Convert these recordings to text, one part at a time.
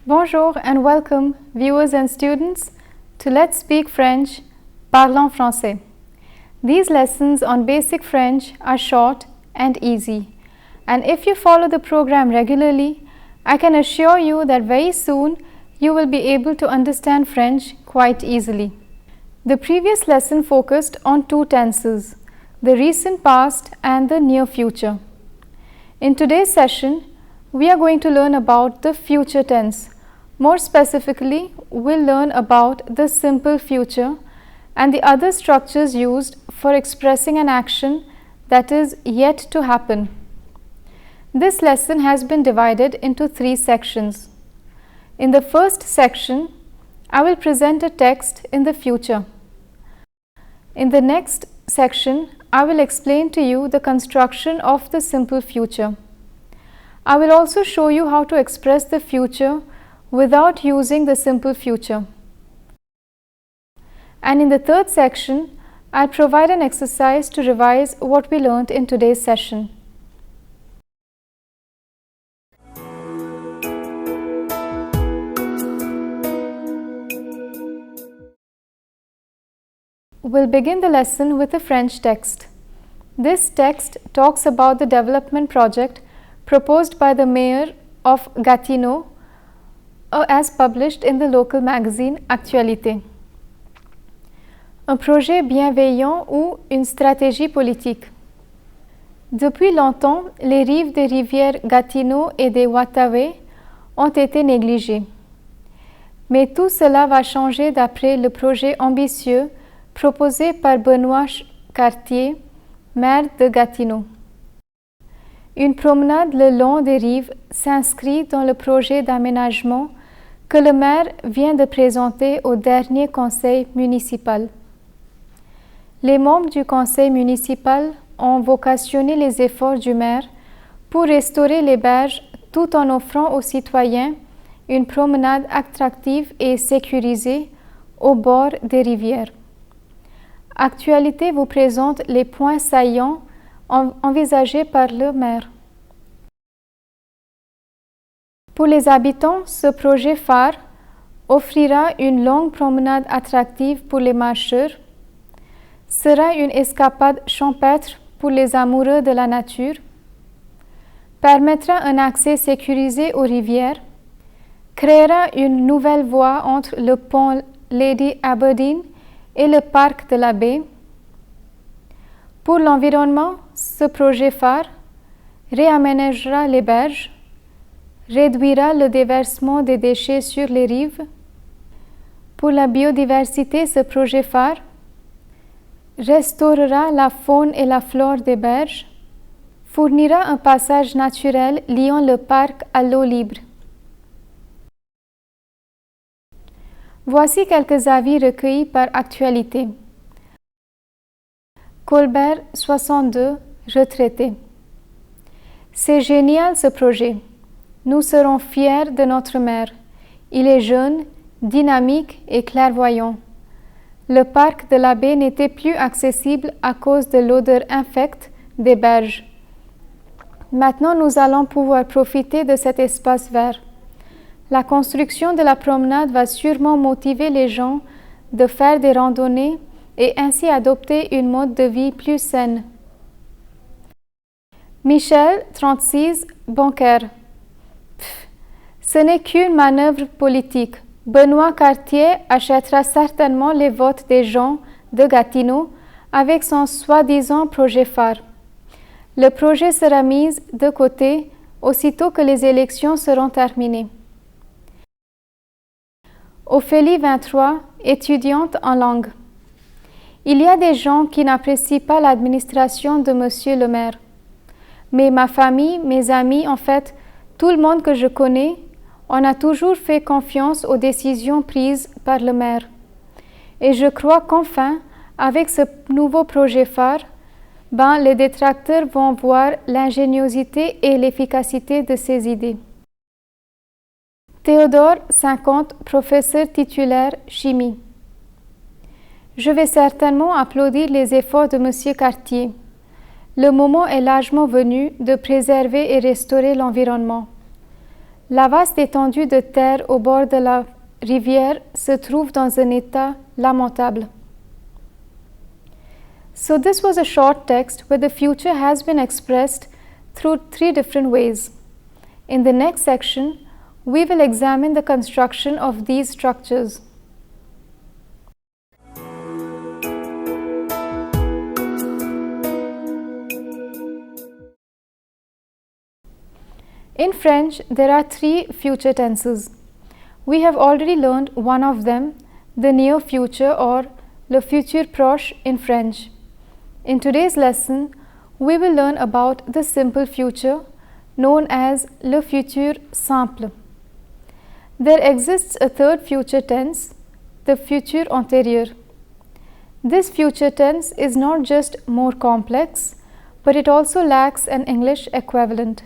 Bonjour and welcome, viewers and students, to Let's Speak French, Parlons Français. These lessons on basic French are short and easy, and if you follow the program regularly, I can assure you that very soon you will be able to understand French quite easily. The previous lesson focused on two tenses, the recent past and the near future. In today's session, we are going to learn about the future tense. More specifically, we'll learn about the simple future and the other structures used for expressing an action that is yet to happen. This lesson has been divided into three sections. In the first section, I will present a text in the future. In the next section, I will explain to you the construction of the simple future. I will also show you how to express the future without using the simple future. And in the third section, I'll provide an exercise to revise what we learned in today's session. We'll begin the lesson with a French text. This text talks about the development project proposed by the mayor of Gatineau as published in the local magazine Actualité. Un projet bienveillant ou une stratégie politique. Depuis longtemps, les rives des rivières Gatineau et des Outaouais ont été négligées. Mais tout cela va changer d'après le projet ambitieux proposé par Benoît Cartier, maire de Gatineau. Une promenade le long des rives s'inscrit dans le projet d'aménagement que le maire vient de présenter au dernier conseil municipal. Les membres du conseil municipal ont vocationné les efforts du maire pour restaurer les berges tout en offrant aux citoyens une promenade attractive et sécurisée au bord des rivières. Actualité vous présente les points saillants envisagés par le maire. Pour les habitants, ce projet phare offrira une longue promenade attractive pour les marcheurs, sera une escapade champêtre pour les amoureux de la nature, permettra un accès sécurisé aux rivières, créera une nouvelle voie entre le pont Lady Aberdeen et le parc de la baie. Pour l'environnement, ce projet phare réaménagera les berges, réduira le déversement des déchets sur les rives. Pour la biodiversité, ce projet phare restaurera la faune et la flore des berges, fournira un passage naturel liant le parc à l'eau libre. Voici quelques avis recueillis par Actualité. Colbert, 62, retraité. C'est génial ce projet. Nous serons fiers de notre maire. Il est jeune, dynamique et clairvoyant. Le parc de la baie n'était plus accessible à cause de l'odeur infecte des berges. Maintenant, nous allons pouvoir profiter de cet espace vert. La construction de la promenade va sûrement motiver les gens de faire des randonnées et ainsi adopter une mode de vie plus saine. Michel, 36, bancaire. Ce n'est qu'une manœuvre politique. Benoît Cartier achètera certainement les votes des gens de Gatineau avec son soi-disant projet phare. Le projet sera mis de côté aussitôt que les élections seront terminées. Ophélie, 23, étudiante en langue. Il y a des gens qui n'apprécient pas l'administration de Monsieur le maire. Mais ma famille, mes amis, en fait, tout le monde que je connais, on a toujours fait confiance aux décisions prises par le maire. Et je crois qu'enfin, avec ce nouveau projet phare, les détracteurs vont voir l'ingéniosité et l'efficacité de ces idées. Théodore, 50, professeur titulaire chimie. Je vais certainement applaudir les efforts de M. Cartier. Le moment est largement venu de préserver et restaurer l'environnement. La vaste étendue de terre au bord de la rivière se trouve dans un état lamentable. So this was a short text where the future has been expressed through 3 different ways. In the next section, we will examine the construction of these structures. In French, there are 3 future tenses. We have already learned one of them, the near future or le futur proche in French. In today's lesson, we will learn about the simple future known as le futur simple. There exists a third future tense, the futur antérieur. This future tense is not just more complex, but it also lacks an English equivalent.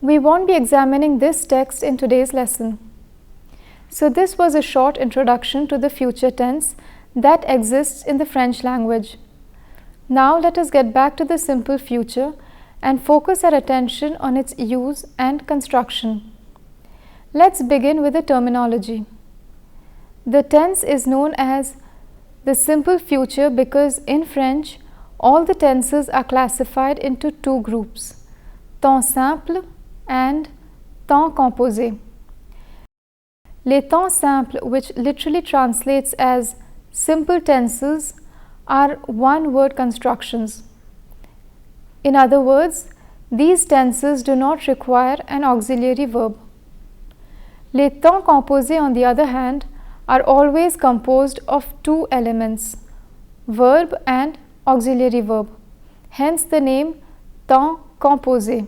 We won't be examining this text in today's lesson. So this was a short introduction to the future tense that exists in the French language. Now let us get back to the simple future and focus our attention on its use and construction. Let's begin with the terminology. The tense is known as the simple future because in French, all the tenses are classified into 2 groups, temps simple and temps composé. Les temps simples, which literally translates as simple tenses, are one-word constructions. In other words, these tenses do not require an auxiliary verb. Les temps composés, on the other hand, are always composed of 2 elements, verb and auxiliary verb, hence the name temps composé.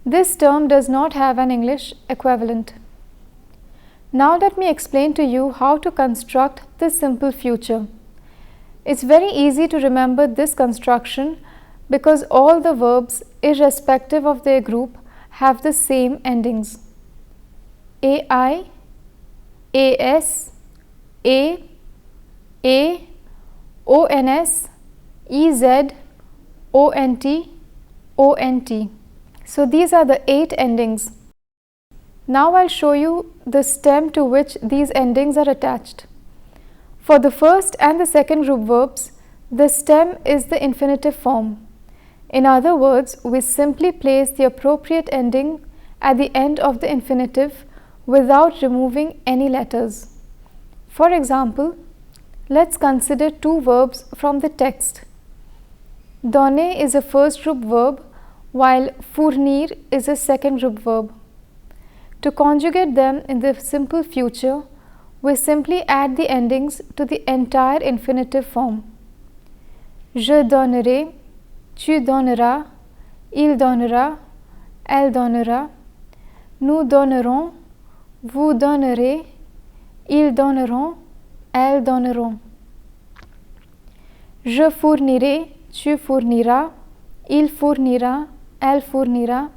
This term does not have an English equivalent. Now let me explain to you how to construct the simple future. It's very easy to remember this construction because all the verbs, irrespective of their group, have the same endings. AI, AS, A, ONS, EZ, ONT, ONT. So these are the 8 endings. Now I'll show you the stem to which these endings are attached. For the first and the second group verbs, the stem is the infinitive form. In other words, we simply place the appropriate ending at the end of the infinitive without removing any letters. For example, let's consider 2 verbs from the text. Donner is a first group verb while fournir is a second group verb. To conjugate them in the simple future, we simply add the endings to the entire infinitive form. Je donnerai, tu donneras, il donnera, elle donnera, nous donnerons, vous donnerez, ils donneront, elles donneront. Je fournirai, tu fourniras, il fournira, elle fournira,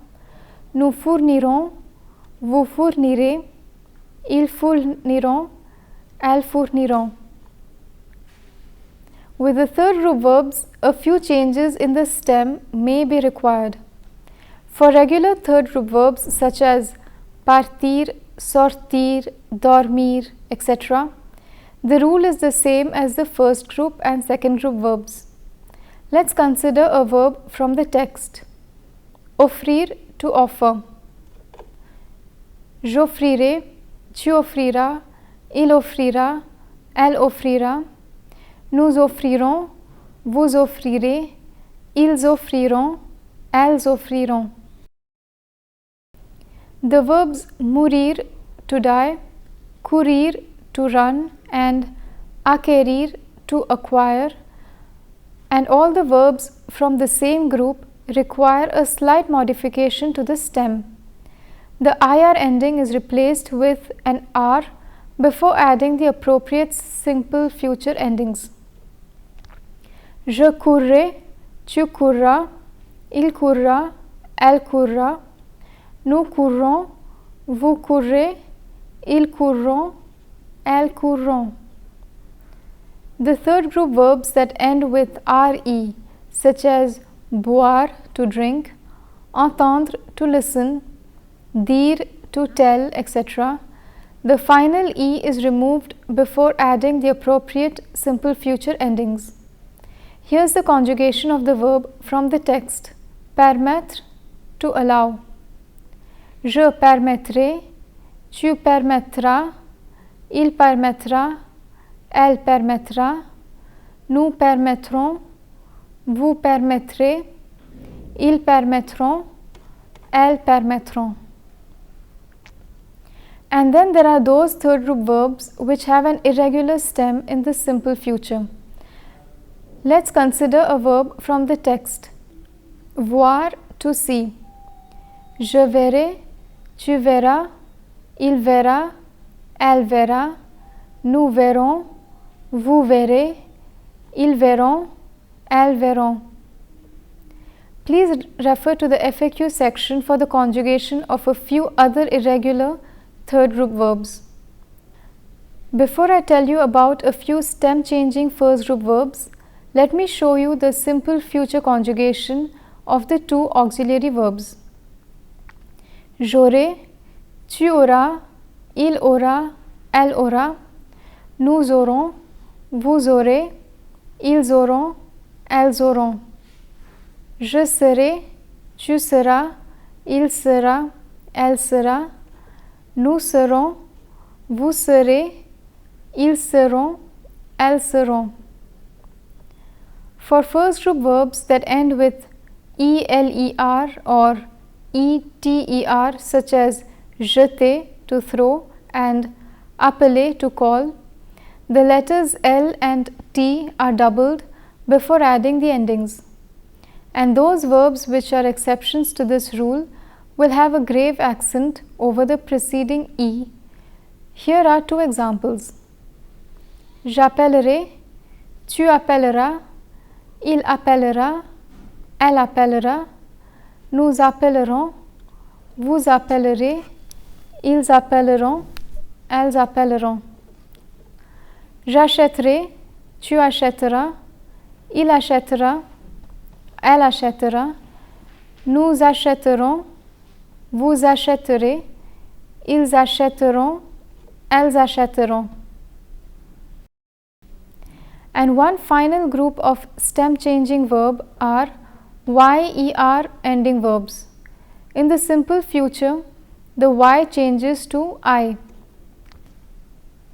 nous fournirons, vous fournirez, ils fourniront, elles fourniront. With the third group verbs, a few changes in the stem may be required. For regular third group verbs such as partir, sortir, dormir, etc., the rule is the same as the first group and second group verbs. Let's consider a verb from the text. Offrir, to offer. J'offrirai, tu offriras, il offrira, elle offrira, nous offrirons, vous offrirez, ils offriront, elles offriront. The verbs mourir, to die, courir, to run, and acquérir, to acquire, and all the verbs from the same group require a slight modification to the stem. The IR ending is replaced with an R before adding the appropriate simple future endings. Je courrai, tu courras, il courra, elle courra, nous courrons, vous courrez, ils courront, elles courront. The third group verbs that end with RE, such as boire, to drink, entendre, to listen, dir, to tell, etc., the final E is removed before adding the appropriate simple future endings. Here's the conjugation of the verb from the text. Permettre, to allow. Je permettrai, tu permettras, il permettra, elle permettra, nous permettrons, vous permettrez, ils permettront, elles permettront. And then there are those third group verbs which have an irregular stem in the simple future. Let's consider a verb from the text. Voir, to see. Je verrai, tu verras, il verra, elle verra, nous verrons, vous verrez, ils verront, elles verront. Please refer to the FAQ section for the conjugation of a few other irregular third group verbs. Before I tell you about a few stem changing first group verbs, let me show you the simple future conjugation of the two auxiliary verbs. J'aurai, tu auras, il aura, elle aura, nous aurons, vous aurez, ils auront, elles auront. Je serai, tu seras, il sera, elle sera, nous serons, vous serez, ils seront, elles seront. For first group verbs that end with ELER or ETER, such as jeter, to throw, and appeler, to call, the letters L and T are doubled before adding the endings. And those verbs which are exceptions to this rule will have a grave accent over the preceding E. Here are two examples. J'appellerai, tu appelleras, il appellera, elle appellera, nous appellerons, vous appellerez, ils appelleront, elles appelleront. J'achèterai, tu achèteras, il achètera, elle achètera, nous achèterons, vous achèterez, ils achèteront, elles achèteront. And one final group of stem changing verb are YER ending verbs. In the simple future, the Y changes to I.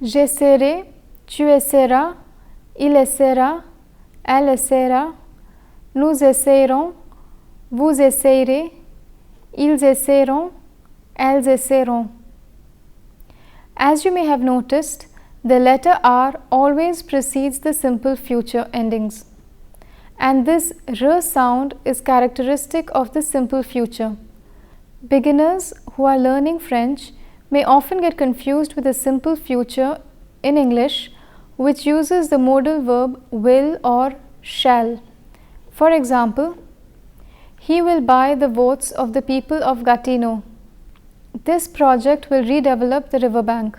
J'essaierai, tu essaieras, il essaiera, elle essaiera, nous essayerons, vous essayerez, ils essayeront, elles essayeront. As you may have noticed, the letter R always precedes the simple future endings. And this R sound is characteristic of the simple future. Beginners who are learning French may often get confused with the simple future in English, which uses the modal verb will or shall. For example, he will buy the votes of the people of Gatineau. This project will redevelop the riverbank.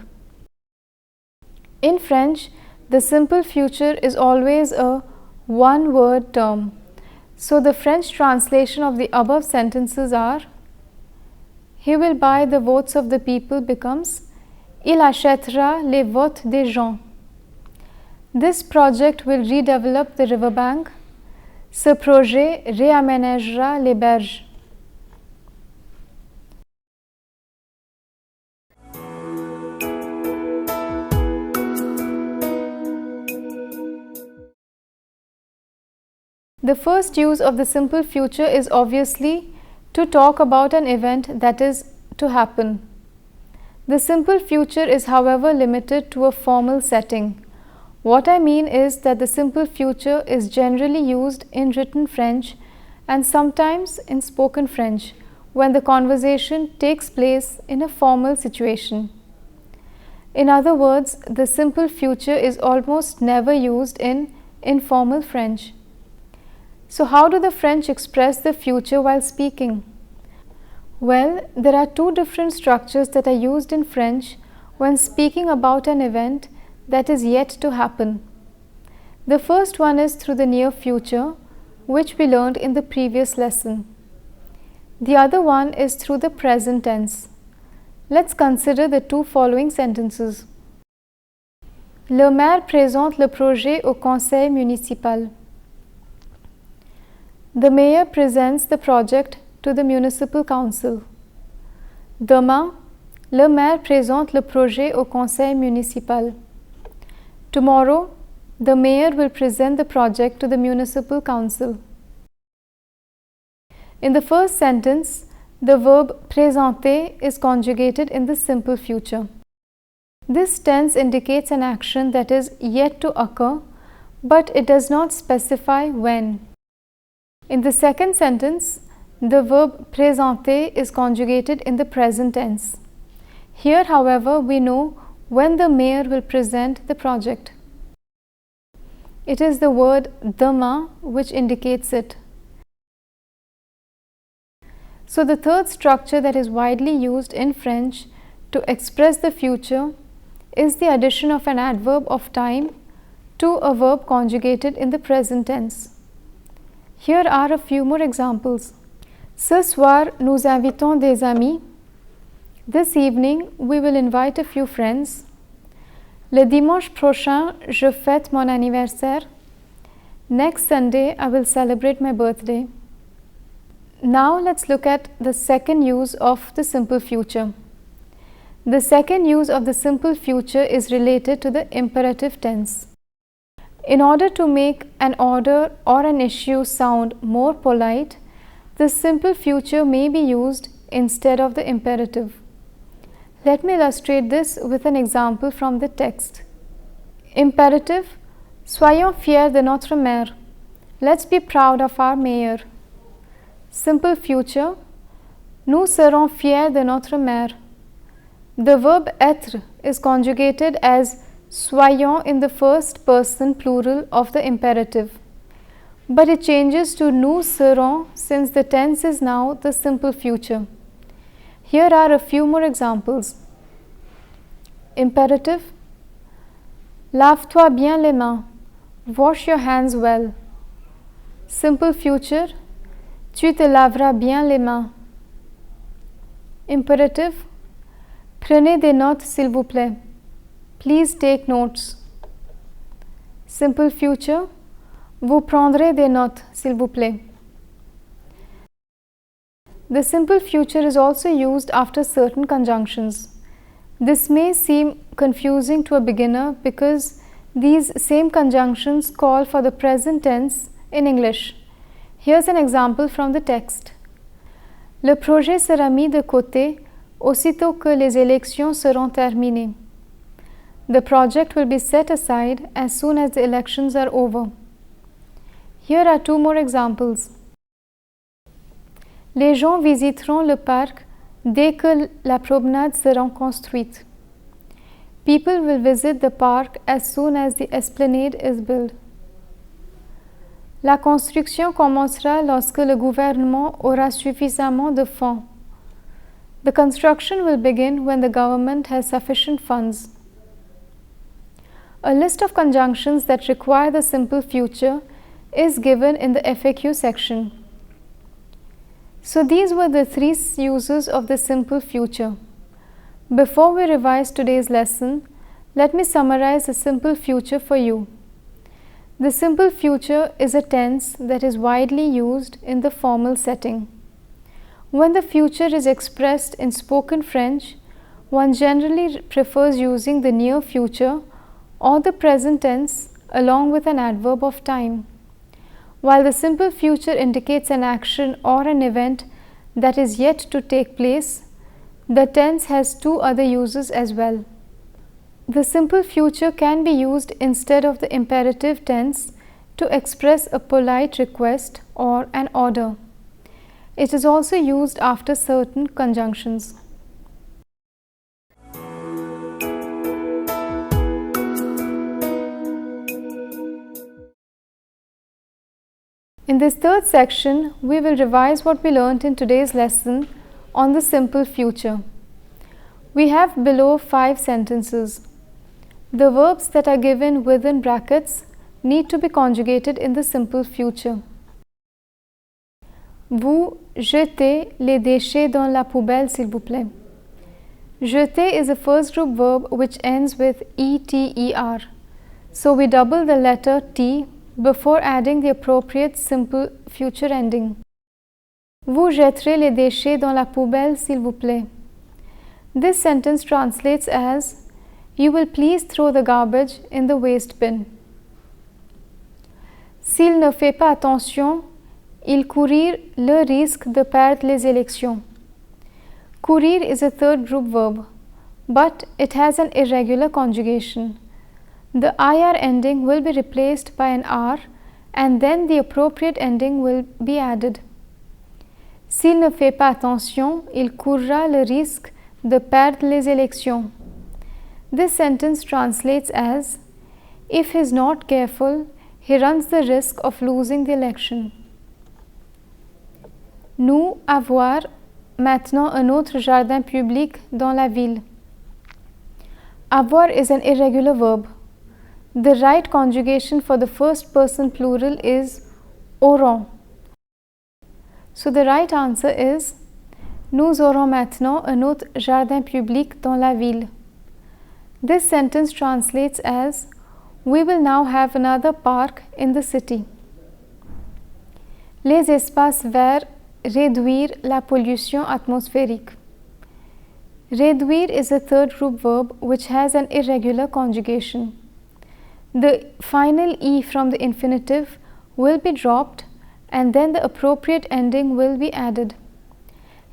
In French, the simple future is always a one-word term. So the French translation of the above sentences are: he will buy the votes of the people becomes il achètera les votes des gens. This project will redevelop the riverbank. Ce projet réaménagera les berges. The first use of the simple future is obviously to talk about an event that is to happen. The simple future is, however, limited to a formal setting. What I mean is that the simple future is generally used in written French and sometimes in spoken French when the conversation takes place in a formal situation. In other words, the simple future is almost never used in informal French. So how do the French express the future while speaking? Well, there are two different structures that are used in French when speaking about an event that is yet to happen. The first one is through the near future, which we learned in the previous lesson. The other one is through the present tense. Let's consider the two following sentences. Le maire présente le projet au conseil municipal. The mayor presents the project to the municipal council. Demain, le maire présente le projet au conseil municipal. Tomorrow, the mayor will present the project to the municipal council. In the first sentence, the verb présenter is conjugated in the simple future. This tense indicates an action that is yet to occur, but it does not specify when. In the second sentence, the verb présenter is conjugated in the present tense. Here, however, we know when the mayor will present the project. It is the word demain which indicates it. So, the third structure that is widely used in French to express the future is the addition of an adverb of time to a verb conjugated in the present tense. Here are a few more examples. Ce soir, nous invitons des amis. This evening, we will invite a few friends. Le dimanche prochain, je fête mon anniversaire. Next Sunday, I will celebrate my birthday. Now, let's look at the second use of the simple future. The second use of the simple future is related to the imperative tense. In order to make an order or an issue sound more polite, the simple future may be used instead of the imperative. Let me illustrate this with an example from the text. Imperative: soyons fiers de notre maire. Let's be proud of our mayor. Simple future: nous serons fiers de notre maire. The verb être is conjugated as soyons in the first person plural of the imperative, but it changes to nous serons since the tense is now the simple future. Here are a few more examples. Imperative: lave-toi bien les mains. Wash your hands well. Simple future: tu te laveras bien les mains. Imperative: prenez des notes s'il vous plaît. Please take notes. Simple future: vous prendrez des notes s'il vous plaît. The simple future is also used after certain conjunctions. This may seem confusing to a beginner because these same conjunctions call for the present tense in English. Here's an example from the text. Le projet sera mis de côté aussitôt que les élections seront terminées. The project will be set aside as soon as the elections are over. Here are two more examples. Les gens visiteront le parc dès que la promenade sera construite. People will visit the park as soon as the esplanade is built. La construction commencera lorsque le gouvernement aura suffisamment de fonds. The construction will begin when the government has sufficient funds. A list of conjunctions that require the simple future is given in the FAQ section. So these were the three uses of the simple future. Before we revise today's lesson, let me summarize the simple future for you. The simple future is a tense that is widely used in the formal setting. When the future is expressed in spoken French, one generally prefers using the near future or the present tense along with an adverb of time. While the simple future indicates an action or an event that is yet to take place, the tense has two other uses as well. The simple future can be used instead of the imperative tense to express a polite request or an order. It is also used after certain conjunctions. In this third section, we will revise what we learnt in today's lesson on the simple future. We have below 5 sentences. The verbs that are given within brackets need to be conjugated in the simple future. Vous jetez les déchets dans la poubelle, s'il vous plaît. Jeter is a first group verb which ends with ETER. So we double the letter T before adding the appropriate simple future ending. Vous jetterez les déchets dans la poubelle, s'il vous plaît. This sentence translates as, you will please throw the garbage in the waste bin. S'il ne fait pas attention, il courir le risque de perdre les élections. Courir is a third group verb, but it has an irregular conjugation. The IR ending will be replaced by an R and then the appropriate ending will be added. S'il ne fait pas attention, il courra le risque de perdre les élections. This sentence translates as, if he is not careful, he runs the risk of losing the election. Nous avoir maintenant un autre jardin public dans la ville. Avoir is an irregular verb. The right conjugation for the first person plural is auront. So the right answer is, nous aurons maintenant un autre jardin public dans la ville. This sentence translates as, we will now have another park in the city. Les espaces verts réduire la pollution atmosphérique. Réduire is a third group verb which has an irregular conjugation. The final E from the infinitive will be dropped and then the appropriate ending will be added.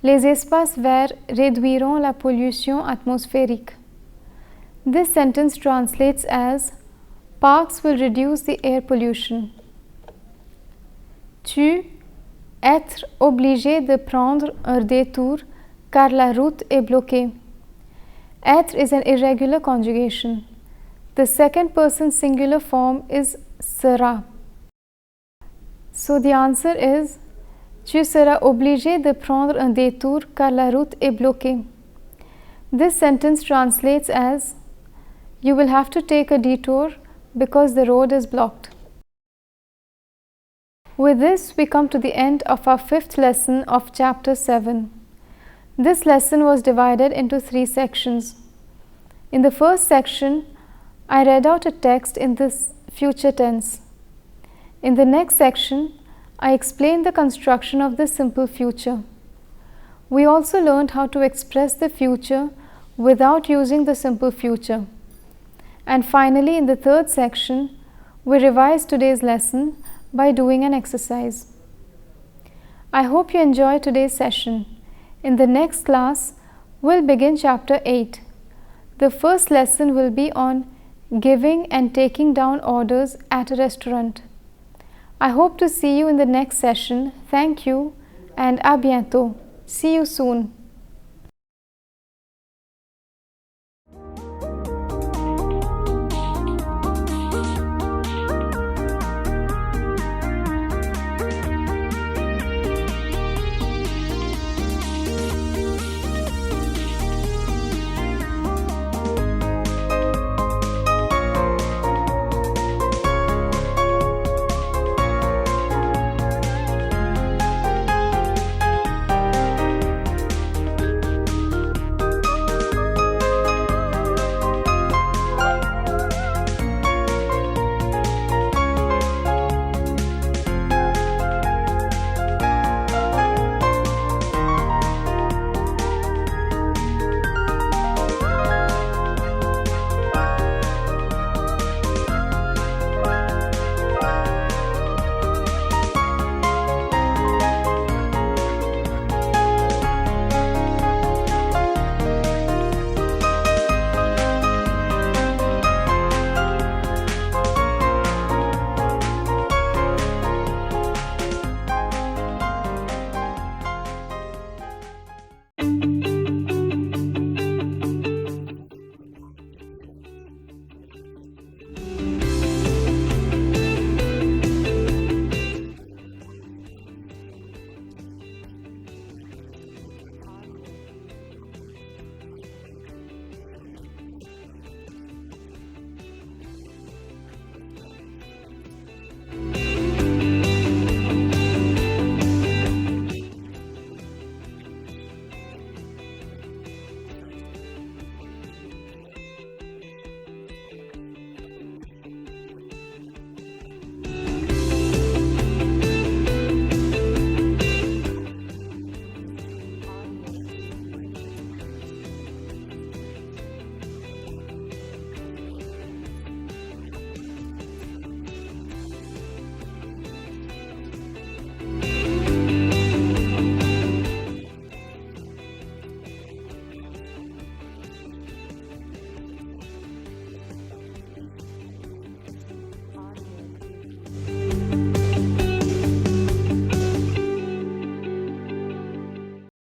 Les espaces verts réduiront la pollution atmosphérique. This sentence translates as, parks will reduce the air pollution. Tu être obligé de prendre un détour car la route est bloquée. Être is an irregular conjugation. The second person singular form is sera. So the answer is, tu seras obligé de prendre un détour car la route est bloquée. This sentence translates as, you will have to take a detour because the road is blocked. With this, we come to the end of our fifth lesson of chapter 7. This lesson was divided into 3 sections. In the first section, I read out a text in the future tense. In the next section, I explained the construction of the simple future. We also learned how to express the future without using the simple future. And finally, in the third section, we revised today's lesson by doing an exercise. I hope you enjoyed today's session. In the next class, we'll begin chapter 8. The first lesson will be on giving and taking down orders at a restaurant. I hope to see you in the next session. Thank you and à bientôt. See you soon.